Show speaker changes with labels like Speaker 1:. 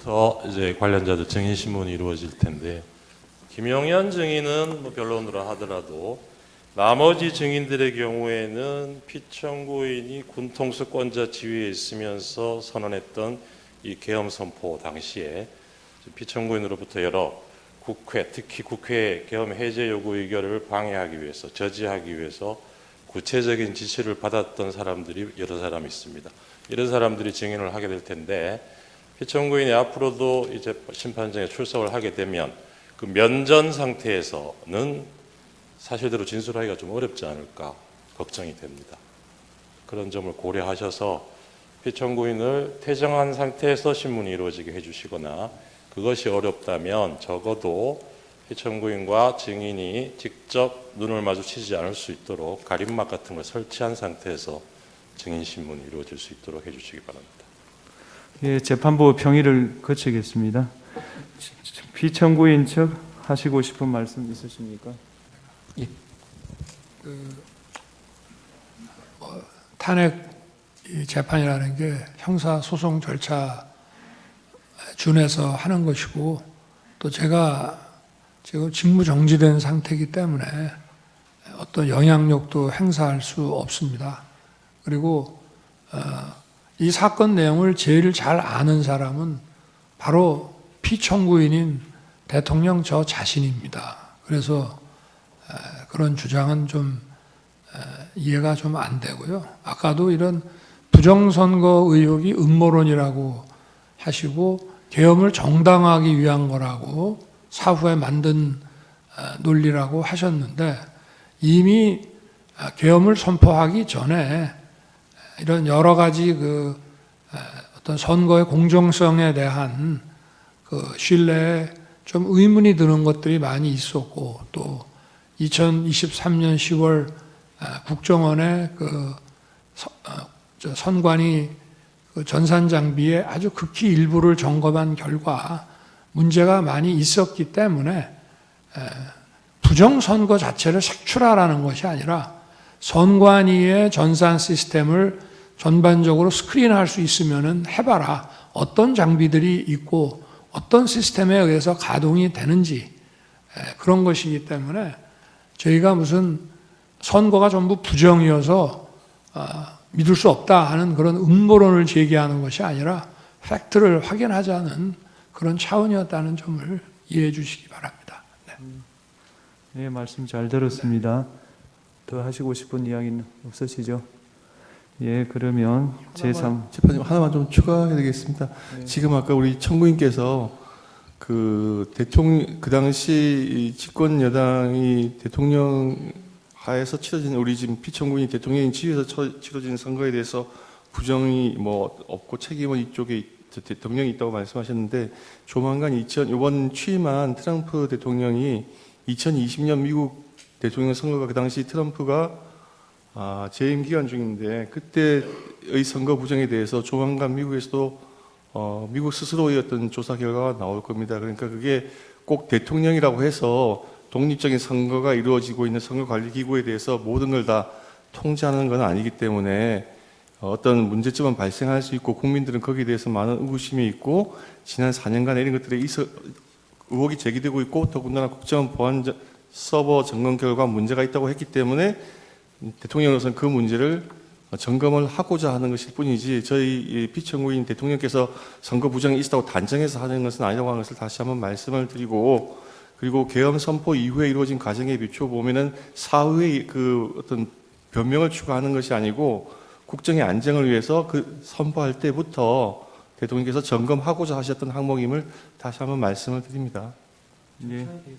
Speaker 1: 지금부터 이제 관련자들 증인 신문이 이루어질 텐데, 김용현 증인은 뭐 변론으로 하더라도 나머지 증인들의 경우에는 피청구인이 군통수권자 지위에 있으면서 선언했던 이 계엄 선포 당시에 피청구인으로부터 여러 국회, 특히 국회 계엄 해제 요구 의결을 방해하기 위해서, 저지하기 위해서 구체적인 지시를 받았던 사람들이 여러 사람 있습니다. 이런 사람들이 증인을 하게 될 텐데, 피청구인이 앞으로도 이제 심판정에 출석을 하게 되면 그 면전 상태에서는 사실대로 진술하기가 좀 어렵지 않을까 걱정이 됩니다. 그런 점을 고려하셔서 피청구인을 퇴정한 상태에서 신문이 이루어지게 해주시거나, 그것이 어렵다면 적어도 피청구인과 증인이 직접 눈을 마주치지 않을 수 있도록 가림막 같은 걸 설치한 상태에서 증인 신문이 이루어질 수 있도록 해주시기 바랍니다.
Speaker 2: 예, 재판부 평의를 거치겠습니다. 피청구인 측 하시고 싶은 말씀 있으십니까?
Speaker 3: 예. 탄핵 재판이라는 게 형사 소송 절차 준해서 하는 것이고, 또 제가 지금 직무 정지된 상태이기 때문에 어떤 영향력도 행사할 수 없습니다. 그리고 이 사건 내용을 제일 잘 아는 사람은 바로 피청구인인 대통령 저 자신입니다. 그래서 그런 주장은 좀 이해가 좀 안 되고요. 아까도 이런 부정선거 의혹이 음모론이라고 하시고 계엄을 정당화하기 위한 거라고 사후에 만든 논리라고 하셨는데, 이미 계엄을 선포하기 전에 이런 여러 가지 어떤 선거의 공정성에 대한 신뢰에 좀 의문이 드는 것들이 많이 있었고, 또 2023년 10월 국정원의 선관위 전산 장비의 아주 극히 일부를 점검한 결과 문제가 많이 있었기 때문에 부정선거 자체를 색출하라는 것이 아니라 선관위의 전산 시스템을 전반적으로 스크린할 수 있으면 해봐라. 어떤 장비들이 있고 어떤 시스템에 의해서 가동이 되는지, 그런 것이기 때문에 저희가 무슨 선거가 전부 부정이어서 믿을 수 없다 하는 그런 음모론을 제기하는 것이 아니라 팩트를 확인하자는 그런 차원이었다는 점을 이해해 주시기 바랍니다.
Speaker 2: 네, 말씀 잘 들었습니다. 더 하시고 싶은 이야기는 없으시죠? 예, 그러면 제3
Speaker 4: 재판님 하나만 좀 추가해야 되겠습니다.
Speaker 2: 네.
Speaker 4: 지금 아까 우리 청구인께서 그 당시 집권 여당이 대통령 하에서 치러진, 우리 지금 피청구인이 대통령이 지휘해서 치러진 선거에 대해서 부정이 뭐 없고 책임은 이쪽에 대통령이 있다고 말씀하셨는데, 조만간 이번 취임한 트럼프 대통령이 2020년 미국 대통령 선거가 그 당시 트럼프가 재임 기간 중인데, 그때의 선거 부정에 대해서 조만간 미국에서도 미국 스스로의 어떤 조사 결과가 나올 겁니다. 그러니까 그게 꼭 대통령이라고 해서 독립적인 선거가 이루어지고 있는 선거관리기구에 대해서 모든 걸 다 통제하는 건 아니기 때문에 어떤 문제점은 발생할 수 있고, 국민들은 거기에 대해서 많은 의구심이 있고, 지난 4년간 이런 것들에 의혹이 제기되고 있고, 더군다나 국정원 보안 서버 점검 결과 문제가 있다고 했기 때문에 대통령으로서는 그 문제를 점검을 하고자 하는 것일 뿐이지, 저희 피청구인 대통령께서 선거 부정이 있었다고 단정해서 하는 것은 아니라고 하는 것을 다시 한번 말씀을 드리고, 그리고 계엄 선포 이후에 이루어진 과정에 비추어 보면은 사후의 어떤 변명을 추가하는 것이 아니고, 국정의 안정을 위해서 선포할 때부터 대통령께서 점검하고자 하셨던 항목임을 다시 한번 말씀을 드립니다.
Speaker 2: 예.